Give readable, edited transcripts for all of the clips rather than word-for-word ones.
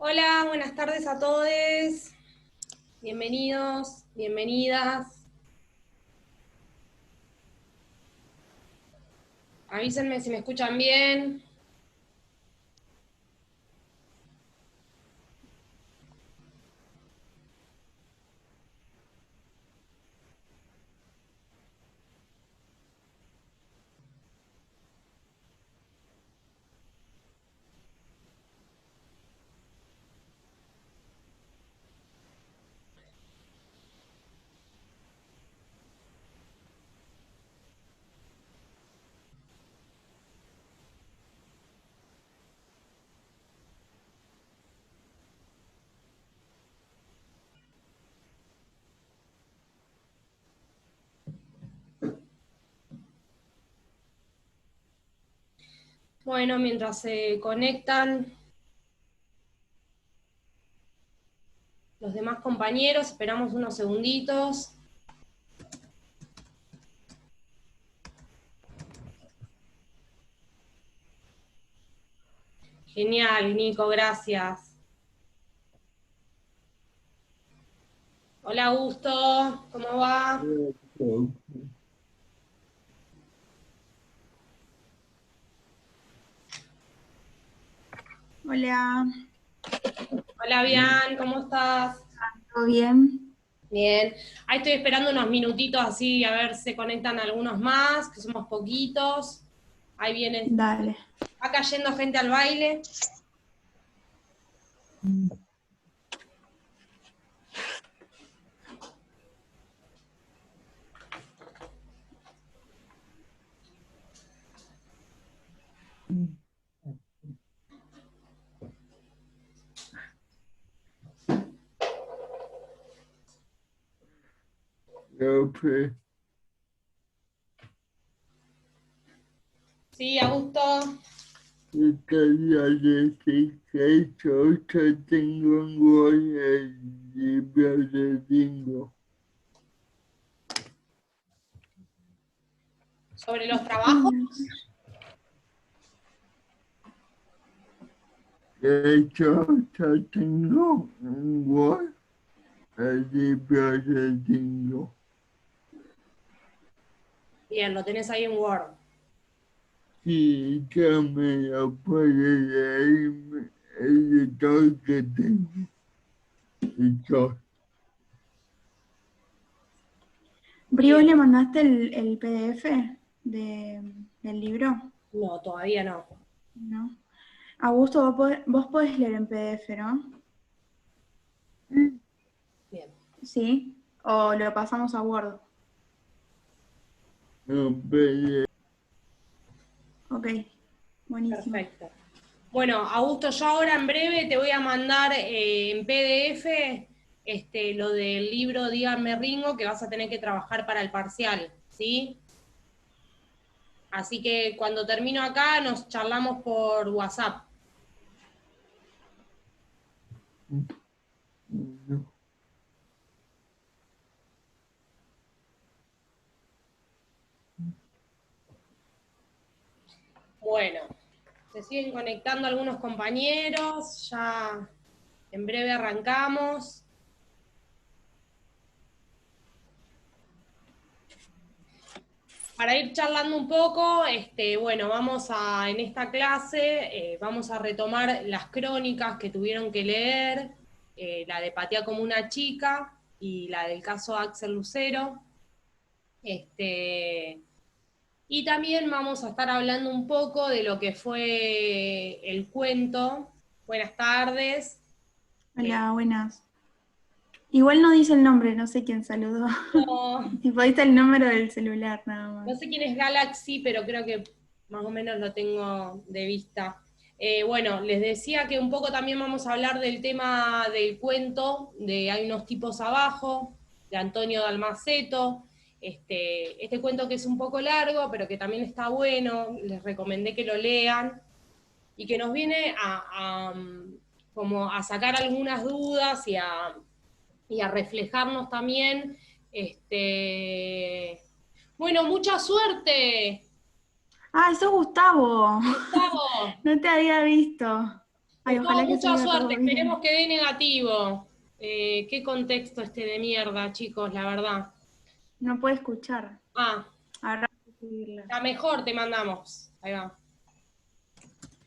Hola, buenas tardes a todos. Bienvenidos, bienvenidas. Avísenme si me escuchan bien. Bueno, mientras se conectan los demás compañeros, esperamos unos segunditos. Genial, Nico, gracias. Hola, Augusto, ¿cómo va? Hola, Hola, Bian, ¿cómo estás? ¿todo bien? Bien, ahí estoy esperando unos minutitos así, a ver si se conectan algunos más, que somos poquitos. Ahí viene, Dale. va cayendo gente al baile. Sí, Augusto. Estaría decir que yo tengo un gol libro de bingo. Sobre los trabajos. Yo tengo un gol libro de bingo. Bien, lo tenés ahí en Word. Si yo me lo puedo leer, el editor que tengo. Y yo, Bri, ¿vos Bien. le mandaste el PDF del libro? No, todavía no. ¿No? Augusto, vos podés leer en PDF, ¿no? Bien, Sí. O lo pasamos a Word. no puedo. Ok, buenísimo. perfecto. Bueno, Augusto, yo ahora en breve te voy a mandar en PDF lo del libro Dígame Ringo que vas a tener que trabajar para el parcial, ¿sí? Así que cuando termino acá nos charlamos por WhatsApp. Bueno, se siguen conectando algunos compañeros, ya en breve arrancamos. Para ir charlando un poco, bueno, en esta clase vamos a retomar las crónicas que tuvieron que leer, la de Patea como una chica y la del caso Axel Lucero. Y también vamos a estar hablando un poco de lo que fue el cuento. Buenas tardes. Eh, Hola, buenas. Igual no dice el nombre, no sé quién saludó. no, Tipo, dice el número del celular nada No más. sé quién es Galaxy, pero creo que más o menos lo tengo de vista. Bueno, les decía que un poco también vamos a hablar del tema del cuento, de Hay unos tipos abajo, de Antonio Dalmaceto. Este cuento que es un poco largo, pero que también está bueno, les recomendé que lo lean y que nos viene como a sacar algunas dudas y a reflejarnos también. Bueno, mucha suerte, Ah, sos Gustavo. Gustavo. No te había visto. Ay, ojalá que Mucha salga todo suerte, bien. esperemos que dé negativo. Qué contexto este de mierda, chicos, la verdad. No puede escuchar. Ah, Ahora hay que subirla. la mejor te mandamos. Ahí va.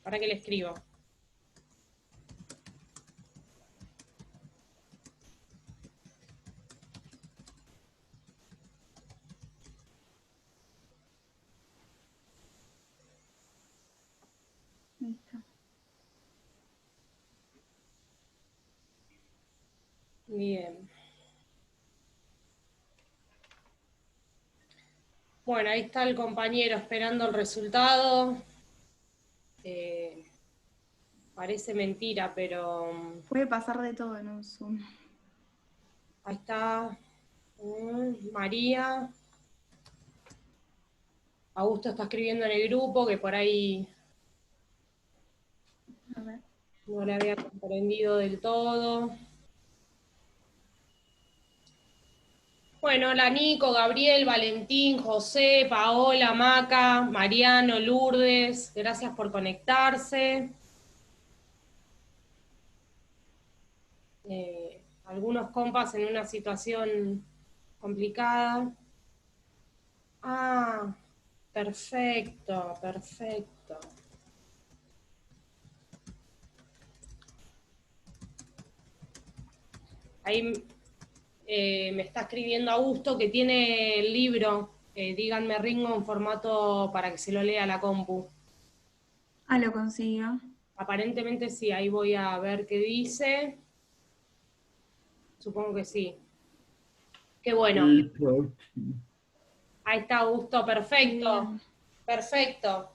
Para que le escribo. Ahí está. Bien. Bueno, ahí está el compañero esperando el resultado. Parece mentira, pero Puede pasar de todo en un Zoom. ahí está. María. Augusto está escribiendo en el grupo que por ahí A ver. no le había comprendido del todo. Bueno, hola Nico, Gabriel, Valentín, José, Paola, Maca, Mariano, Lourdes, gracias por conectarse. Algunos compas en una situación complicada. Ah, perfecto, perfecto. Ahí me está escribiendo Augusto que tiene el libro, díganme Ringo, en formato para que se lo lea la compu. Ah, lo consiguió. Aparentemente sí, ahí voy a ver qué dice. Supongo que sí. Qué bueno. Ahí está Augusto, perfecto. Bien. Perfecto.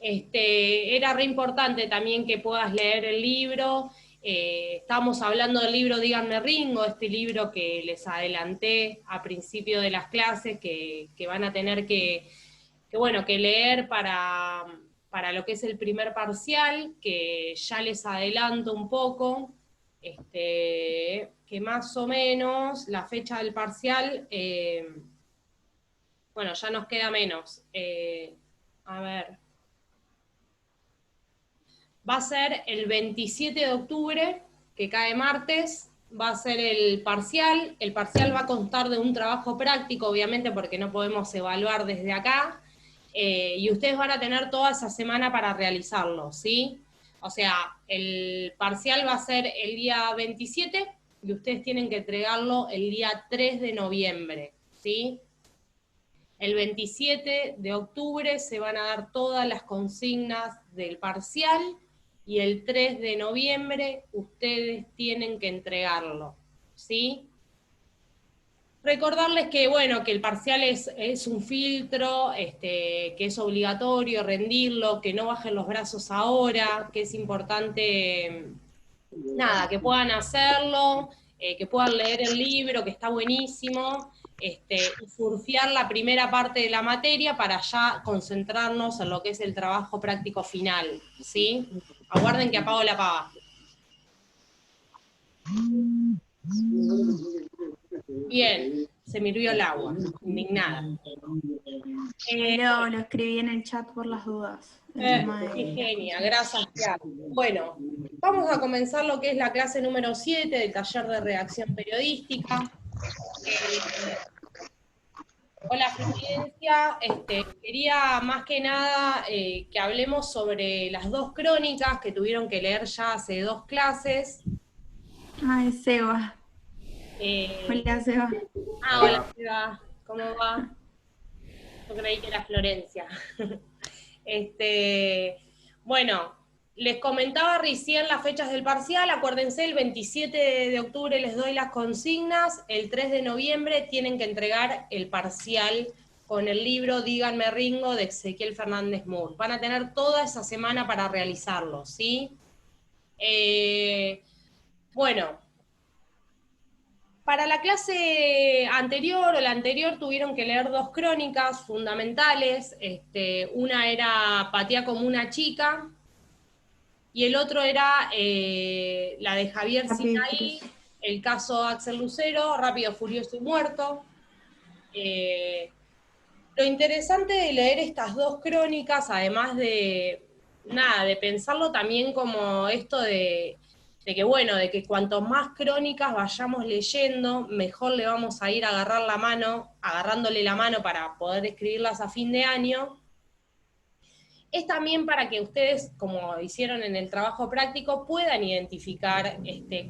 Era re importante también que puedas leer el libro. Estamos hablando del libro Díganme Ringo, este libro que les adelanté a principio de las clases, que van a tener que leer para lo que es el primer parcial, que ya les adelanto un poco, que más o menos la fecha del parcial, bueno, ya nos queda menos. A ver, va a ser el 27 de octubre, que cae martes, va a ser el parcial va a constar de un trabajo práctico, obviamente, porque no podemos evaluar desde acá, y ustedes van a tener toda esa semana para realizarlo, ¿sí? O sea, el parcial va a ser el día 27 y ustedes tienen que entregarlo el día 3 de noviembre, ¿sí? El 27 de octubre se van a dar todas las consignas del parcial y el 3 de noviembre ustedes tienen que entregarlo, ¿sí? Recordarles que, bueno, que el parcial es un filtro, que es obligatorio rendirlo, que no bajen los brazos ahora, que es importante, nada, que puedan hacerlo, que puedan leer el libro, que está buenísimo, y surfear la primera parte de la materia para ya concentrarnos en lo que es el trabajo práctico final, ¿sí? Aguarden que apago la pava. Bien, se me hirvió el agua, indignada. Lo escribí en el chat por las dudas. El tema de Qué las genia, consignas. gracias, Pilar. Bueno, vamos a comenzar lo que es la clase número 7 del taller de redacción periodística. Hola, Florencia. Quería más que nada que hablemos sobre las dos crónicas que tuvieron que leer ya hace dos clases. Ay, Seba. Eh, Hola, Seba. Hola, Seba. ¿Cómo va? Yo creí que era Florencia. Bueno, les comentaba recién las fechas del parcial. Acuérdense, el 27 de octubre les doy las consignas. El 3 de noviembre tienen que entregar el parcial con el libro Díganme Ringo de Ezequiel Fernández Moore. Van a tener toda esa semana para realizarlo, ¿sí? Bueno, para la clase anterior o la anterior tuvieron que leer dos crónicas fundamentales. Una era Patea como una chica y el otro era la de Javier Rápido y Sinaí, Furioso. el caso Axel Lucero, Rápido, Furioso y Muerto. Lo interesante de leer estas dos crónicas, además de nada, de pensarlo también como esto de que bueno, de que cuanto más crónicas vayamos leyendo, mejor le vamos a ir a agarrándole la mano para poder escribirlas a fin de año. Es también para que ustedes, como hicieron en el trabajo práctico, puedan identificar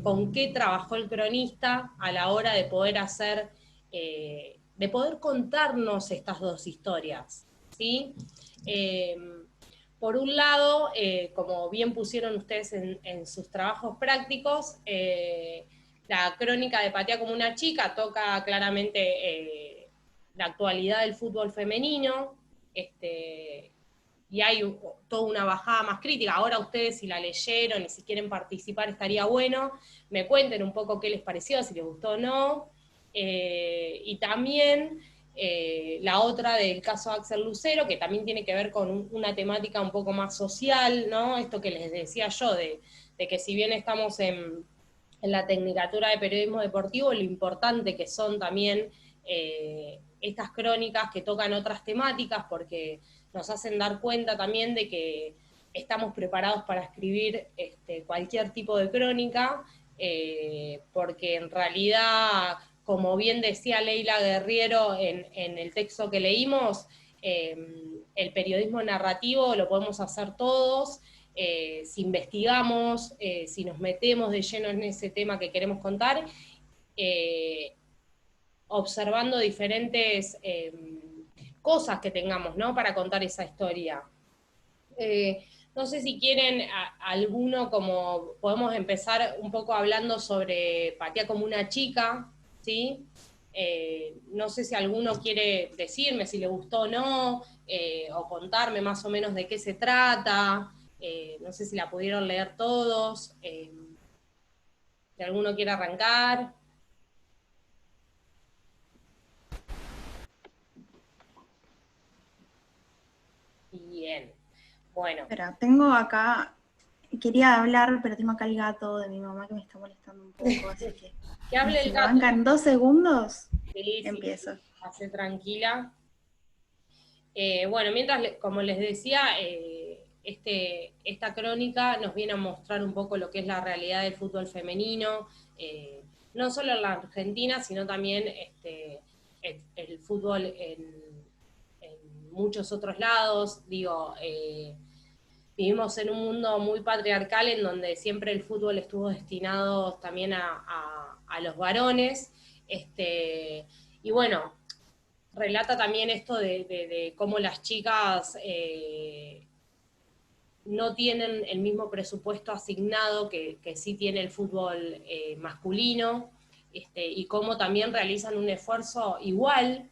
con qué trabajó el cronista a la hora de poder de poder contarnos estas dos historias, ¿sí? Por un lado, como bien pusieron ustedes en sus trabajos prácticos, la crónica de Patea como una chica toca claramente la actualidad del fútbol femenino, y hay toda una bajada más crítica. Ahora ustedes, si la leyeron y si quieren participar, estaría bueno, me cuenten un poco qué les pareció, si les gustó o no. Y también la otra del caso Axel Lucero, que también tiene que ver con una temática un poco más social, ¿no? Esto que les decía yo, de que si bien estamos en la Tecnicatura de Periodismo Deportivo, lo importante que son también estas crónicas que tocan otras temáticas, porque nos hacen dar cuenta también de que estamos preparados para escribir cualquier tipo de crónica, porque en realidad, como bien decía Leila Guerriero en el texto que leímos, el periodismo narrativo lo podemos hacer todos, si investigamos, si nos metemos de lleno en ese tema que queremos contar, eh, observando diferentes cosas que tengamos, ¿no? Para contar esa historia. No sé si quieren alguno, como podemos empezar un poco hablando sobre Patea como una chica, ¿sí? No sé si alguno quiere decirme si le gustó o no, o contarme más o menos de qué se trata. No sé si la pudieron leer todos. Si alguno quiere arrancar. Bien. Bueno. Espera, tengo acá, quería hablar, pero tengo acá el gato de mi mamá que me está molestando un poco, así que Que hable si el me gato. bancan 2 segundos, Sí, empiezo. sí, hace tranquila. Bueno, mientras, como les decía, esta crónica nos viene a mostrar un poco lo que es la realidad del fútbol femenino, no solo en la Argentina, sino también el fútbol en muchos otros lados. Digo, vivimos en un mundo muy patriarcal en donde siempre el fútbol estuvo destinado también a los varones. Y bueno, relata también esto de cómo las chicas no tienen el mismo presupuesto asignado que sí tiene el fútbol masculino, y cómo también realizan un esfuerzo igual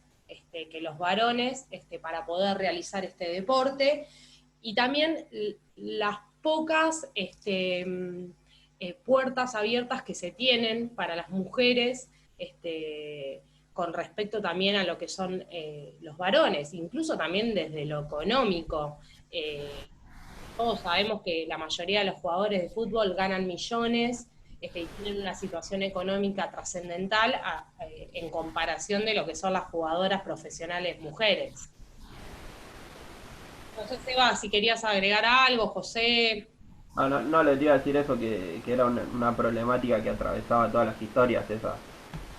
que los varones para poder realizar este deporte, y también las pocas puertas abiertas que se tienen para las mujeres, con respecto también a lo que son los varones, incluso también desde lo económico. Todos sabemos que la mayoría de los jugadores de fútbol ganan millones, y tienen una situación económica trascendental en comparación de lo que son las jugadoras profesionales mujeres. No sé, Seba, si querías agregar algo, José. No les iba a decir eso, que era una problemática que atravesaba todas las historias, esa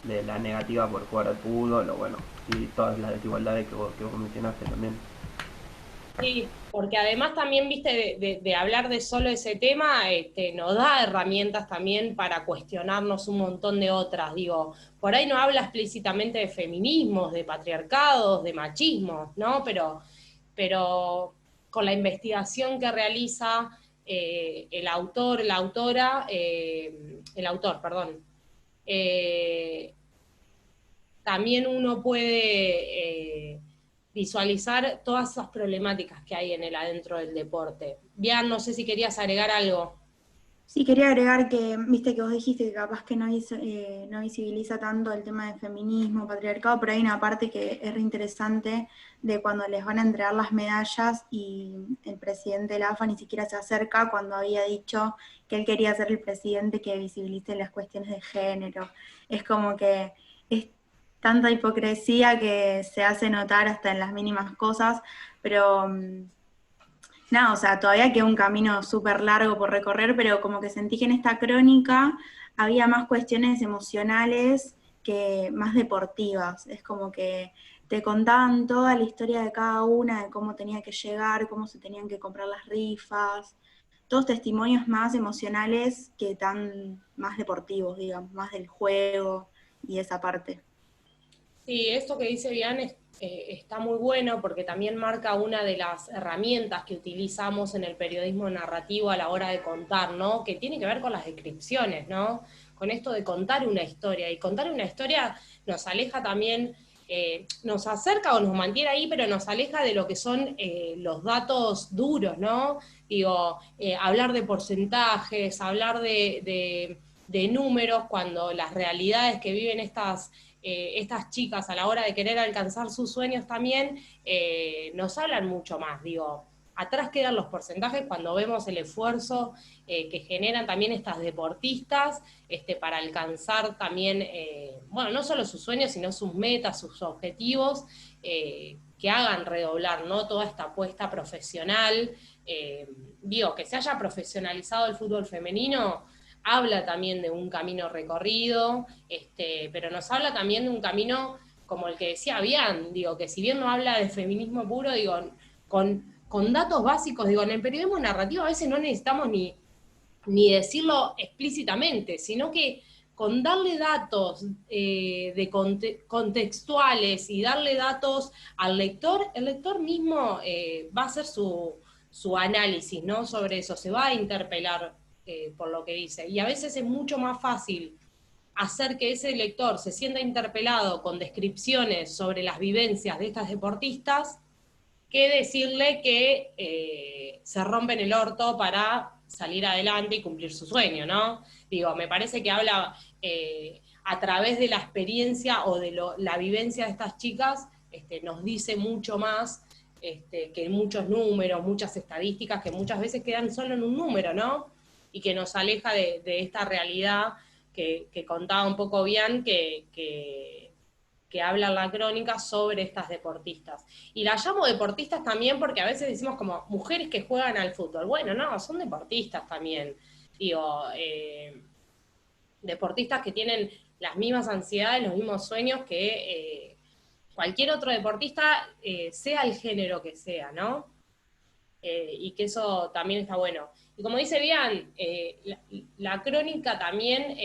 de la negativa por jugar al fútbol, o bueno, y todas las desigualdades que vos mencionaste también. Sí, porque además también, viste, de hablar de solo ese tema, nos da herramientas también para cuestionarnos un montón de otras. Digo, por ahí no habla explícitamente de feminismos, de patriarcados, de machismos, ¿no? Pero con la investigación que realiza el autor, la autora, el autor, perdón, eh, también uno puede visualizar todas esas problemáticas que hay en el adentro del deporte. Bian, no sé si querías agregar algo. Sí, quería agregar que, viste que vos dijiste que capaz que no visibiliza tanto el tema de feminismo, patriarcado, pero hay una parte que es re interesante de cuando les van a entregar las medallas y el presidente de la AFA ni siquiera se acerca cuando había dicho que él quería ser el presidente que visibilice las cuestiones de género. Es como que es tanta hipocresía que se hace notar hasta en las mínimas cosas, pero No, o sea, todavía queda un camino súper largo por recorrer, pero como que sentí que en esta crónica había más cuestiones emocionales que más deportivas. Es como que te contaban toda la historia de cada una, de cómo tenía que llegar, cómo se tenían que comprar las rifas, todos testimonios más emocionales que tan más deportivos, digamos, más del juego y esa parte. Sí, esto que dice Bian está muy bueno porque también marca una de las herramientas que utilizamos en el periodismo narrativo a la hora de contar, ¿no? Que tiene que ver con las descripciones, ¿no? Con esto de contar una historia. Y contar una historia nos aleja también, nos acerca o nos mantiene ahí, pero nos aleja de lo que son los datos duros, ¿no? Digo, hablar de porcentajes, hablar de números, cuando las realidades que viven estas chicas a la hora de querer alcanzar sus sueños también, nos hablan mucho más, digo, atrás quedan los porcentajes cuando vemos el esfuerzo que generan también estas deportistas para alcanzar también, bueno, no solo sus sueños, sino sus metas, sus objetivos, que hagan redoblar, ¿no? Toda esta apuesta profesional, digo, que se haya profesionalizado el fútbol femenino, habla también de un camino recorrido, pero nos habla también de un camino como el que decía Bian, digo, que si bien no habla de feminismo puro, digo, con datos básicos, digo, en el periodismo narrativo a veces no necesitamos ni decirlo explícitamente, sino que con darle datos contextuales y darle datos al lector, el lector mismo va a hacer su análisis, ¿no? Sobre eso, se va a interpelar por lo que dice. Y a veces es mucho más fácil hacer que ese lector se sienta interpelado con descripciones sobre las vivencias de estas deportistas que decirle que se rompen el orto para salir adelante y cumplir su sueño, ¿no? Digo, me parece que habla a través de la experiencia o de la vivencia de estas chicas, nos dice mucho más que muchos números, muchas estadísticas que muchas veces quedan solo en un número, ¿no? Y que nos aleja de esta realidad que contaba un poco bien, que habla en la crónica sobre estas deportistas. Y las llamo deportistas también porque a veces decimos como mujeres que juegan al fútbol. Bueno, no, son deportistas también. Digo, deportistas que tienen las mismas ansiedades, los mismos sueños que cualquier otro deportista, sea el género que sea, ¿no? Y que eso también está bueno. Y como dice Bian, la crónica también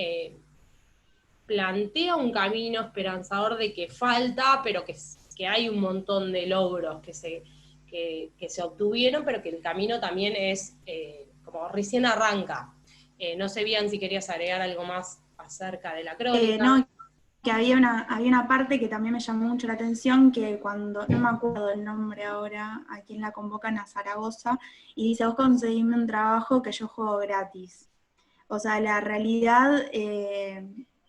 plantea un camino esperanzador de que falta, pero que hay un montón de logros que se obtuvieron, pero que el camino también es como recién arranca. No sé bien si querías agregar algo más acerca de la crónica. No, que había una parte que también me llamó mucho la atención, que cuando, no me acuerdo el nombre ahora, a quien la convocan a Zaragoza, y dice, vos conseguime un trabajo que yo juego gratis. O sea, la realidad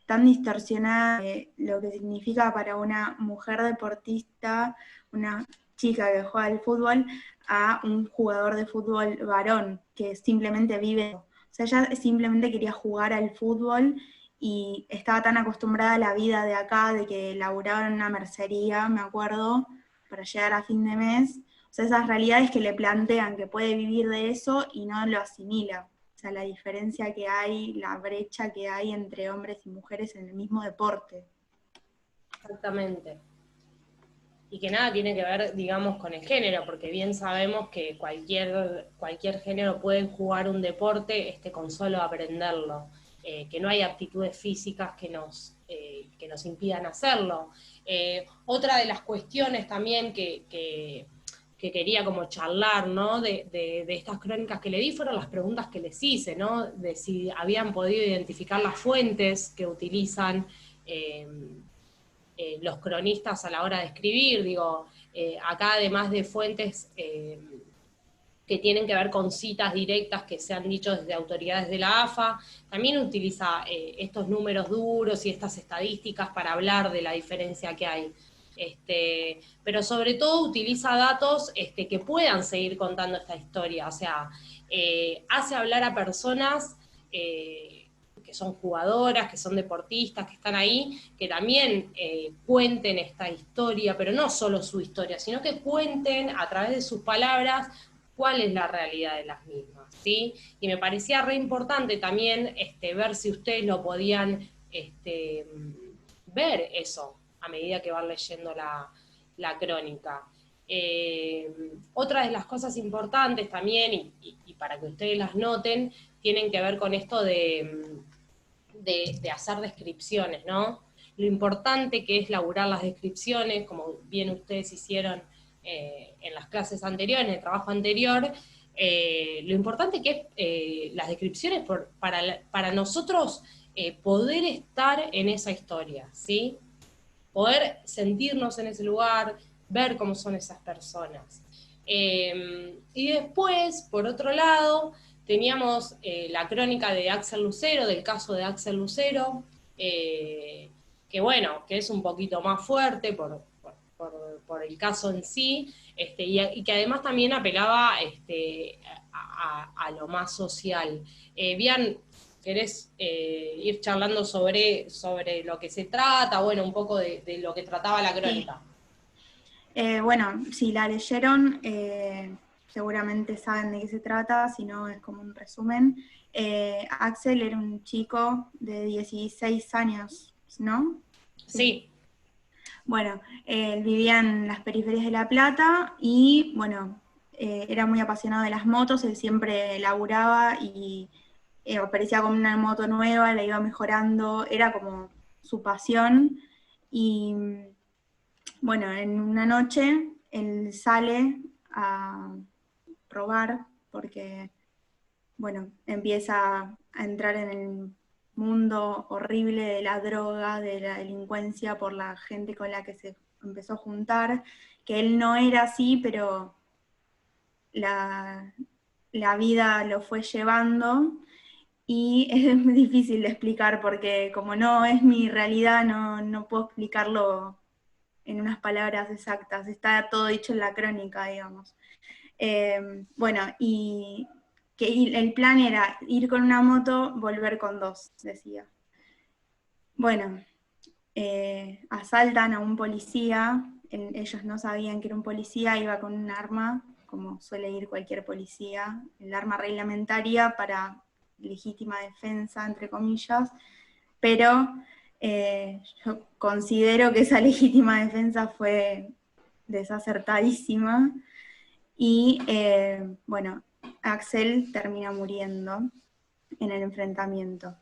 tan distorsionada de lo que significa para una mujer deportista, una chica que juega al fútbol, a un jugador de fútbol varón que simplemente vive. O sea, ella simplemente quería jugar al fútbol y estaba tan acostumbrada a la vida de acá, de que laburaba en una mercería, me acuerdo, para llegar a fin de mes. O sea, esas realidades que le plantean que puede vivir de eso y no lo asimila. O sea, la diferencia que hay, la brecha que hay entre hombres y mujeres en el mismo deporte. Exactamente. Y que nada tiene que ver, digamos, con el género, porque bien sabemos que cualquier género puede jugar un deporte con solo aprenderlo, que no hay aptitudes físicas que nos impidan hacerlo. Otra de las cuestiones también que quería como charlar, ¿no? de estas crónicas que le di fueron las preguntas que les hice, ¿no? De si habían podido identificar las fuentes que utilizan los cronistas a la hora de escribir. Digo, acá además de fuentes que tienen que ver con citas directas que se han dicho desde autoridades de la AFA, también utiliza estos números duros y estas estadísticas para hablar de la diferencia que hay. Pero sobre todo utiliza datos que puedan seguir contando esta historia, o sea, hace hablar a personas que son jugadoras, que son deportistas, que están ahí, que también cuenten esta historia, pero no solo su historia, sino que cuenten a través de sus palabras cuál es la realidad de las mismas, ¿sí? Y me parecía re importante también ver si ustedes lo podían ver eso a medida que van leyendo la crónica. Otra de las cosas importantes también, y para que ustedes las noten, tienen que ver con esto de hacer descripciones, ¿no? Lo importante que es laburar las descripciones, como bien ustedes hicieron en las clases anteriores, en el trabajo anterior, lo importante que es las descripciones para nosotros poder estar en esa historia, ¿sí? Poder sentirnos en ese lugar, ver cómo son esas personas. Y después, por otro lado, teníamos la crónica de Axel Lucero, del caso de Axel Lucero, que bueno, que es un poquito más fuerte por el caso en sí, y que además también apelaba a lo más social. Bian, ¿querés ir charlando sobre lo que se trata? Bueno, un poco de lo que trataba la crónica. Bueno, si la leyeron, seguramente saben de qué se trata, si no es como un resumen. Axel era un chico de 16 años, ¿no? Sí. Bueno, él vivía en las periferias de La Plata y, bueno, era muy apasionado de las motos, él siempre laburaba y aparecía con una moto nueva, la iba mejorando, era como su pasión. Y bueno, en una noche él sale a robar porque, bueno, empieza a entrar en el mundo horrible de la droga, de la delincuencia, por la gente con la que se empezó a juntar, que él no era así, pero la vida lo fue llevando. Y es muy difícil de explicar porque como no es mi realidad, no puedo explicarlo en unas palabras exactas, está todo dicho en la crónica, digamos. Bueno, y que el plan era ir con una moto, volver con dos, decía. Bueno, asaltan a un policía, ellos no sabían que era un policía, iba con un arma, como suele ir cualquier policía, el arma reglamentaria para legítima defensa, entre comillas, pero yo considero que esa legítima defensa fue desacertadísima y bueno, Axel termina muriendo en el enfrentamiento.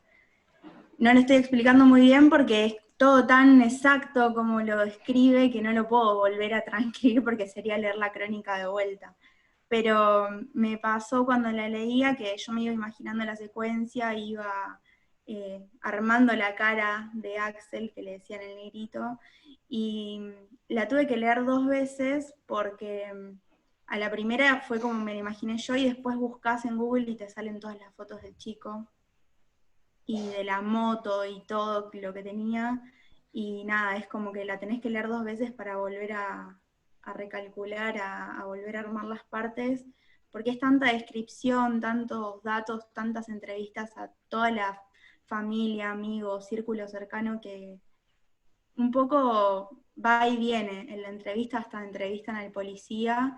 No lo estoy explicando muy bien porque es todo tan exacto como lo describe que no lo puedo volver a transcribir porque sería leer la crónica de vuelta. Pero me pasó cuando la leía que yo me iba imaginando la secuencia, iba armando la cara de Axel, que le decían el negrito, y la tuve que leer 2 veces porque a la primera fue como me la imaginé yo y después buscas en Google y te salen todas las fotos del chico y de la moto y todo lo que tenía, y nada, es como que la tenés que leer 2 veces para volver a recalcular, a volver a armar las partes, porque es tanta descripción, tantos datos, tantas entrevistas a toda la familia, amigos, círculo cercano, que un poco va y viene. En la entrevista hasta entrevistan al policía,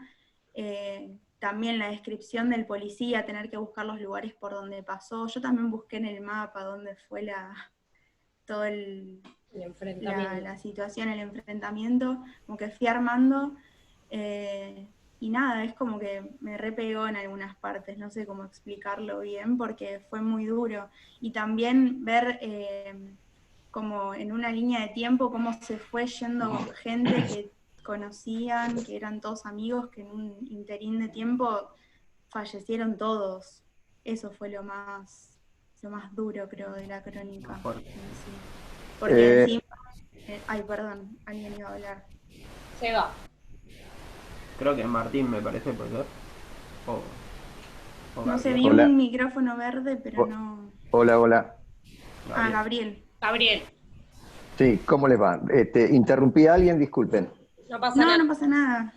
también la descripción del policía, tener que buscar los lugares por donde pasó. Yo también busqué en el mapa dónde fue todo la situación, el enfrentamiento, como que fui armando, y nada, es como que me repegó en algunas partes, no sé cómo explicarlo bien, porque fue muy duro. Y también ver como en una línea de tiempo cómo se fue yendo gente que conocían, que eran todos amigos, que en un interín de tiempo fallecieron todos. Eso fue lo más duro, creo, de la crónica. Sí. Porque encima... ay, perdón, alguien iba a hablar. Se va. Creo que Martín, me parece, puede ser. No sé, vi un micrófono verde, pero no... Hola. Gabriel. Ah, Gabriel. Gabriel. Sí, ¿cómo les va? ¿Interrumpí a alguien? Disculpen. No pasa nada. No pasa nada.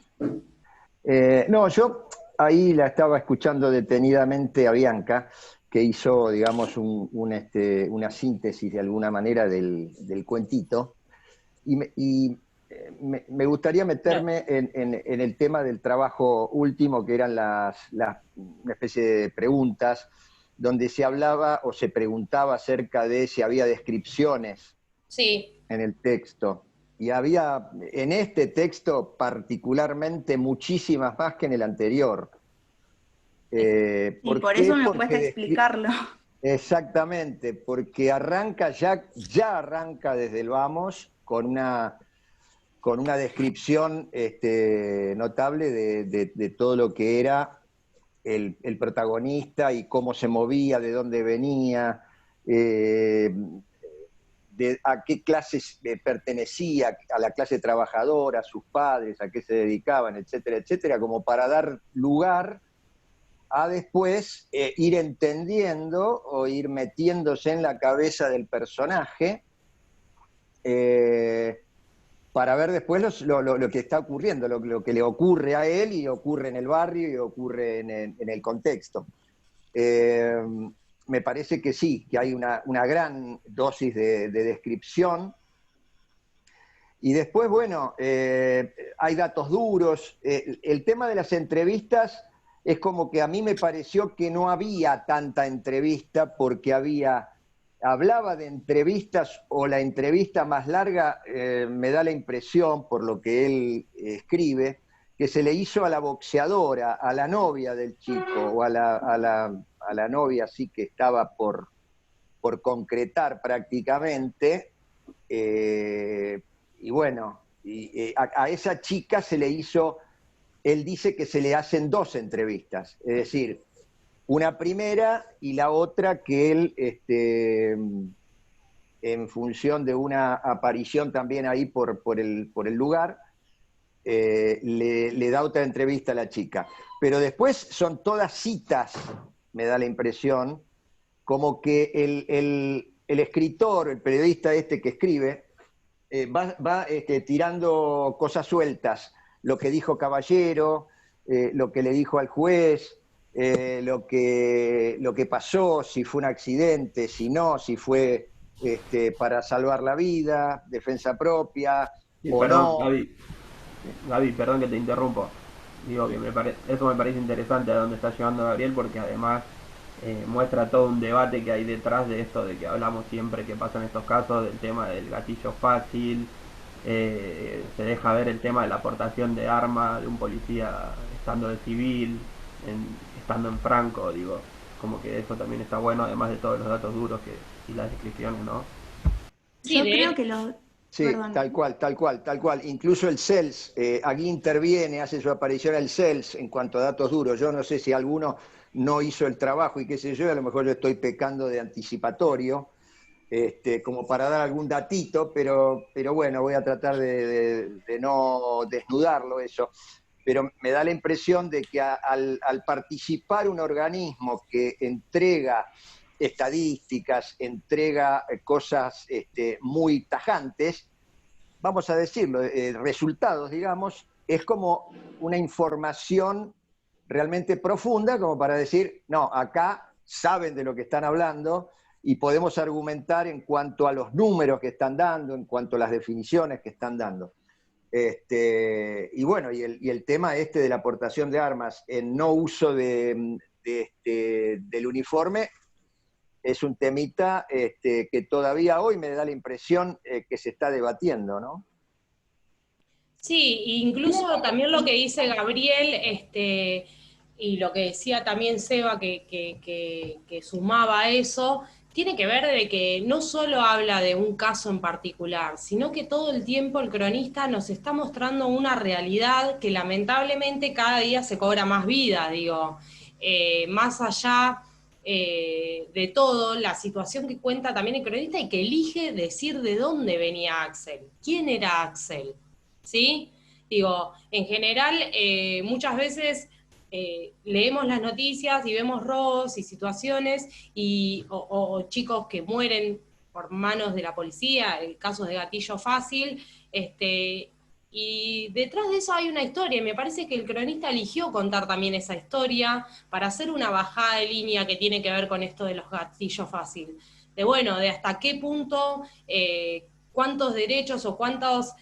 No, yo ahí la estaba escuchando detenidamente a Bianca, que hizo, digamos, una síntesis de alguna manera del cuentito, y me gustaría meterme en el tema del trabajo último, que eran una especie de preguntas, donde se hablaba o se preguntaba acerca de si había descripciones Sí, en el texto. Y había en este texto particularmente muchísimas más que en el anterior. Y ¿Por por qué? eso me cuesta Porque explicarlo. exactamente, porque arranca ya arranca desde el vamos con una descripción notable de todo lo que era el protagonista y cómo se movía, de dónde venía, a qué clases pertenecía, a la clase trabajadora, a sus padres, a qué se dedicaban, etcétera, etcétera, como para dar lugar a después ir entendiendo o ir metiéndose en la cabeza del personaje para ver después lo que está ocurriendo, lo que le ocurre a él y ocurre en el barrio y ocurre en el contexto. Me parece que sí, que hay una gran dosis de descripción. Y después, bueno, hay datos duros. El tema de las entrevistas es como que a mí me pareció que no había tanta entrevista porque hablaba de entrevistas o la entrevista más larga, me da la impresión, por lo que él escribe, que se le hizo a la boxeadora, a la novia del chico, o a la novia así que estaba por concretar prácticamente, y bueno, a esa chica se le hizo, él dice que se le hacen 2 entrevistas, es decir, una primera y la otra que él, en función de una aparición también ahí por el lugar, le da otra entrevista a la chica. Pero después son todas citas, me da la impresión, como que el escritor, el periodista que escribe, va tirando cosas sueltas, lo que dijo Caballero, lo que le dijo al juez, lo que pasó, si fue un accidente, si no, si fue para salvar la vida, defensa propia, Sí, o perdón, no. Gaby, perdón que te interrumpo. Digo que eso me parece interesante a dónde está llevando Gabriel, porque además muestra todo un debate que hay detrás de esto de que hablamos siempre que pasa en estos casos, del tema del gatillo fácil. Se deja ver el tema de la aportación de arma de un policía estando de civil, estando en franco, digo, como que eso también está bueno, además de todos los datos duros y las descripciones, ¿no? sí, Yo creo que los... Sí, Perdón. tal cual. Incluso el CELS, aquí interviene, hace su aparición el CELS en cuanto a datos duros. Yo no sé si alguno no hizo el trabajo y qué sé yo, a lo mejor yo estoy pecando de anticipatorio, como para dar algún datito, pero bueno, voy a tratar de no desnudarlo eso. Pero me da la impresión de que al participar un organismo que entrega estadísticas, entrega cosas muy tajantes, vamos a decirlo, resultados, digamos, es como una información realmente profunda, como para decir, no, acá saben de lo que están hablando y podemos argumentar en cuanto a los números que están dando, en cuanto a las definiciones que están dando. Y bueno, y el tema de la aportación de armas en no uso del uniforme es un temita que todavía hoy me da la impresión que se está debatiendo, ¿no? Sí, incluso también lo que dice Gabriel, y lo que decía también Seba, que sumaba a eso, tiene que ver de que no solo habla de un caso en particular, sino que todo el tiempo el cronista nos está mostrando una realidad que lamentablemente cada día se cobra más vida, digo, más allá de todo, la situación que cuenta también el cronista y que elige decir de dónde venía Axel, quién era Axel. ¿Sí? Digo, en general, muchas veces leemos las noticias y vemos robos y situaciones o chicos que mueren por manos de la policía, casos de gatillo fácil, y detrás de eso hay una historia, y me parece que el cronista eligió contar también esa historia para hacer una bajada de línea que tiene que ver con esto de los gatillos fácil. De bueno, de hasta qué punto, cuántos derechos o cuántos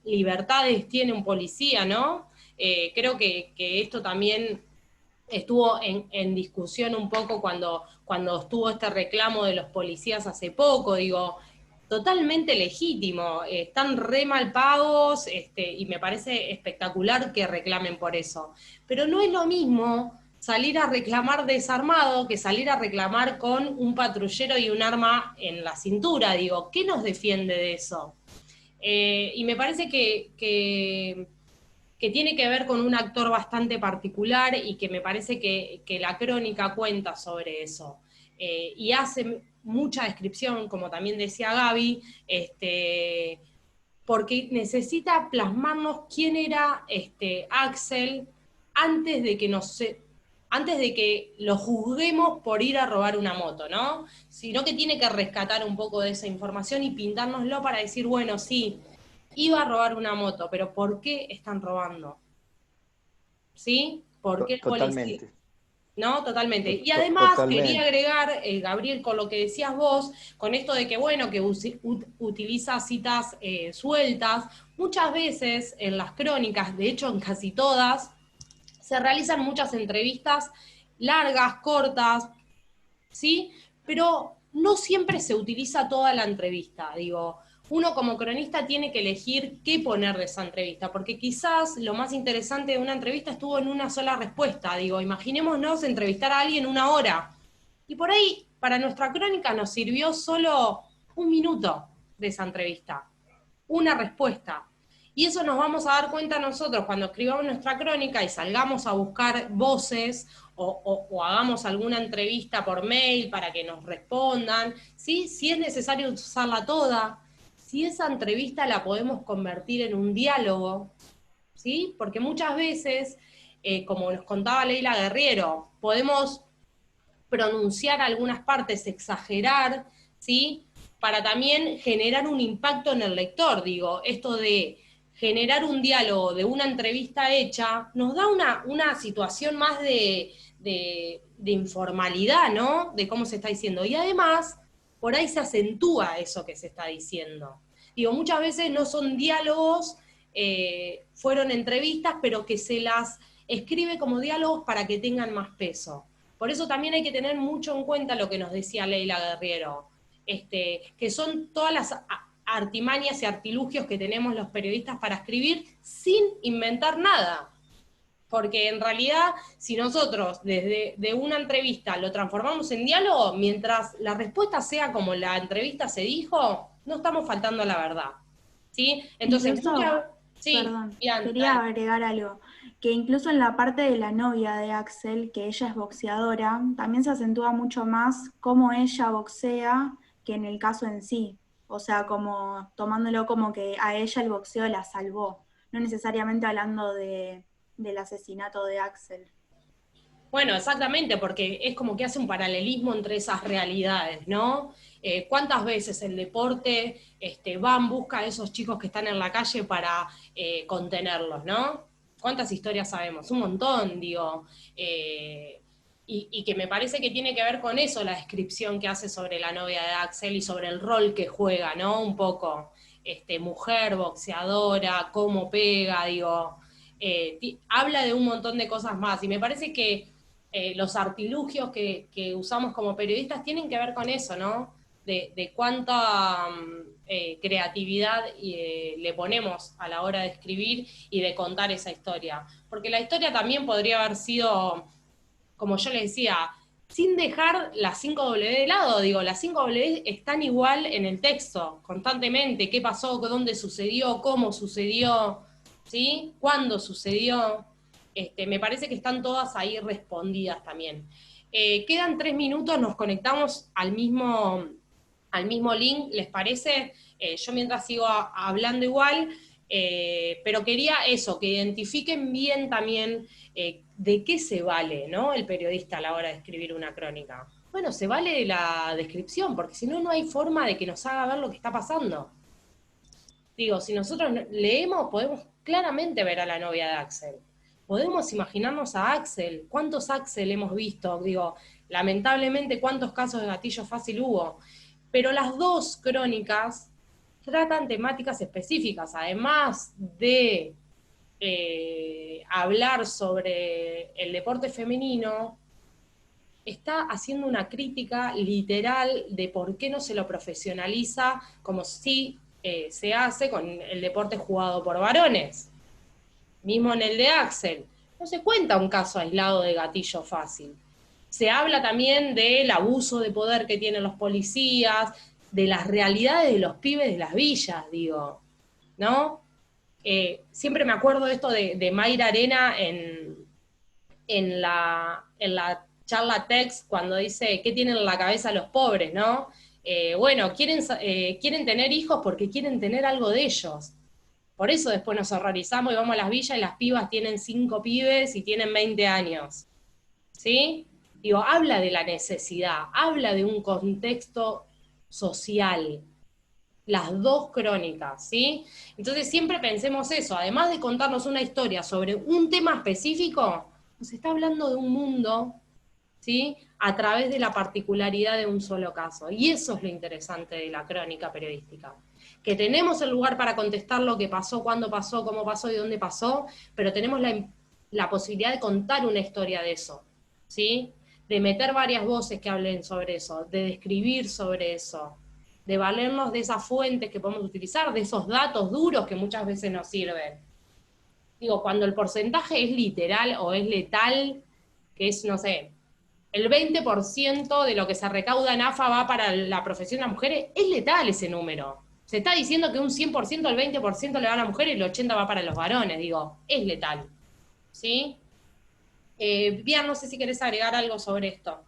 libertades tiene un policía, ¿no? Creo que esto también estuvo en discusión un poco cuando estuvo este reclamo de los policías hace poco, digo, totalmente legítimo, están re mal pagos, y me parece espectacular que reclamen por eso. Pero no es lo mismo salir a reclamar desarmado que salir a reclamar con un patrullero y un arma en la cintura, digo, ¿qué nos defiende de eso? Y me parece que tiene que ver con un actor bastante particular y que me parece que la crónica cuenta sobre eso. Y hace mucha descripción, como también decía Gaby, porque necesita plasmarnos quién era Axel antes de que lo juzguemos por ir a robar una moto, ¿no? Sino que tiene que rescatar un poco de esa información y pintárnoslo para decir, bueno, sí, iba a robar una moto, pero ¿por qué están robando? ¿Sí? ¿Por qué el policía? Totalmente. ¿No? Totalmente. Y además quería Totalmente. agregar, Gabriel, con lo que decías vos, con esto de que, bueno, que utiliza citas sueltas, muchas veces en las crónicas, de hecho en casi todas, se realizan muchas entrevistas largas, cortas, ¿sí? Pero no siempre se utiliza toda la entrevista, digo. Uno como cronista tiene que elegir qué poner de esa entrevista, porque quizás lo más interesante de una entrevista estuvo en una sola respuesta. Digo, imaginémonos entrevistar a alguien 1 hora. Y por ahí, para nuestra crónica nos sirvió solo 1 minuto de esa entrevista, una respuesta. Y eso nos vamos a dar cuenta nosotros cuando escribamos nuestra crónica y salgamos a buscar voces o hagamos alguna entrevista por mail para que nos respondan, ¿sí? Si es necesario usarla toda, si esa entrevista la podemos convertir en un diálogo, ¿sí? Porque muchas veces, como nos contaba Leila Guerriero, podemos pronunciar algunas partes, exagerar, ¿sí? Para también generar un impacto en el lector, digo, esto de generar un diálogo de una entrevista hecha, nos da una situación más de informalidad, ¿no? De cómo se está diciendo. Y además, por ahí se acentúa eso que se está diciendo. Digo, muchas veces no son diálogos, fueron entrevistas, pero que se las escribe como diálogos para que tengan más peso. Por eso también hay que tener mucho en cuenta lo que nos decía Leila Guerriero, que son todas las artimañas y artilugios que tenemos los periodistas para escribir sin inventar nada. Porque en realidad, si nosotros desde una entrevista lo transformamos en diálogo, mientras la respuesta sea como la entrevista se dijo, no estamos faltando a la verdad. ¿Sí? Entonces, sí, perdón, bien, quería dale. agregar algo, que incluso en la parte de la novia de Axel, que ella es boxeadora, también se acentúa mucho más cómo ella boxea que en el caso en sí. O sea, como tomándolo como que a ella el boxeo la salvó, no necesariamente hablando del asesinato de Axel. Bueno, exactamente, porque es como que hace un paralelismo entre esas realidades, ¿no? ¿Cuántas veces el deporte va en busca de esos chicos que están en la calle para contenerlos, ¿no? ¿Cuántas historias sabemos? Un montón, digo. Y que me parece que tiene que ver con eso la descripción que hace sobre la novia de Axel y sobre el rol que juega, ¿no? Un poco, mujer, boxeadora, cómo pega, digo. Habla de un montón de cosas más, y me parece que los artilugios que usamos como periodistas tienen que ver con eso, ¿no? De cuánta creatividad le ponemos a la hora de escribir y de contar esa historia. Porque la historia también podría haber sido, como yo les decía, sin dejar las 5W de lado, digo, las 5W están igual en el texto, constantemente, qué pasó, dónde sucedió, cómo sucedió, ¿sí? ¿Cuándo sucedió? Me parece que están todas ahí respondidas también. Quedan 3 minutos, nos conectamos al mismo link, ¿les parece? Yo mientras sigo hablando igual, pero quería eso, que identifiquen bien también de qué se vale, ¿no? El periodista a la hora de escribir una crónica. Bueno, se vale de la descripción, porque si no, no hay forma de que nos haga ver lo que está pasando. Digo, si nosotros leemos, podemos claramente ver a la novia de Axel. Podemos imaginarnos a Axel. ¿Cuántos Axel hemos visto? Digo, lamentablemente, ¿cuántos casos de gatillo fácil hubo? Pero las dos crónicas tratan temáticas específicas, además de hablar sobre el deporte femenino, está haciendo una crítica literal de por qué no se lo profesionaliza como si se hace con el deporte jugado por varones. Mismo en el de Axel. No se cuenta un caso aislado de gatillo fácil. Se habla también del abuso de poder que tienen los policías, de las realidades de los pibes de las villas, digo, ¿no? Siempre me acuerdo de esto de Mayra Arena en la charla TEDx cuando dice qué tienen en la cabeza los pobres, ¿no? Bueno, quieren tener hijos porque quieren tener algo de ellos. Por eso después nos horrorizamos y vamos a las villas y las pibas tienen 5 pibes y tienen 20 años. ¿Sí? Digo, habla de la necesidad, habla de un contexto social. Las dos crónicas, ¿sí? Entonces siempre pensemos eso, además de contarnos una historia sobre un tema específico, nos está hablando de un mundo, ¿sí? A través de la particularidad de un solo caso. Y eso es lo interesante de la crónica periodística. Que tenemos el lugar para contestar lo que pasó, cuándo pasó, cómo pasó y dónde pasó, pero tenemos la posibilidad de contar una historia de eso, ¿sí? De meter varias voces que hablen sobre eso, de describir sobre eso, de valernos de esas fuentes que podemos utilizar, de esos datos duros que muchas veces nos sirven. Digo, cuando el porcentaje es literal o es letal, que es, no sé, el 20% de lo que se recauda en AFA va para la profesión de las mujeres, es letal ese número. Se está diciendo que un 100%, el 20% le va a la mujer y el 80% va para los varones, digo, es letal. ¿Sí? Bien, no sé si querés agregar algo sobre esto.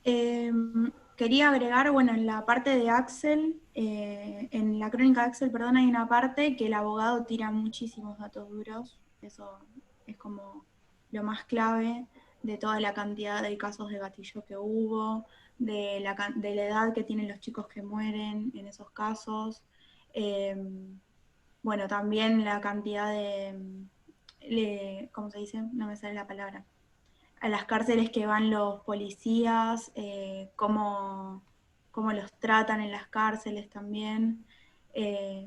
Quería agregar, bueno, en la parte de Axel, en la crónica de Axel, perdón, hay una parte que el abogado tira muchísimos datos duros, eso es como lo más clave de toda la cantidad de casos de gatillo que hubo, de la edad que tienen los chicos que mueren en esos casos, bueno, también la cantidad de, ¿cómo se dice? No me sale la palabra. A las cárceles que van los policías, cómo los tratan en las cárceles también.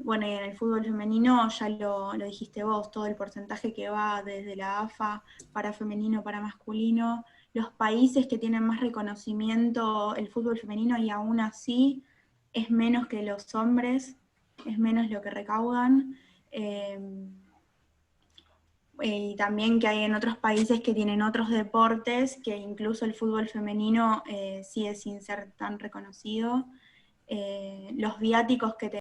Bueno, y en el fútbol femenino ya lo dijiste vos, todo el porcentaje que va desde la AFA para femenino, para masculino, los países que tienen más reconocimiento el fútbol femenino y aún así es menos que los hombres, es menos lo que recaudan. Y también que hay en otros países que tienen otros deportes, que incluso el fútbol femenino sigue sin ser tan reconocido. Los viáticos que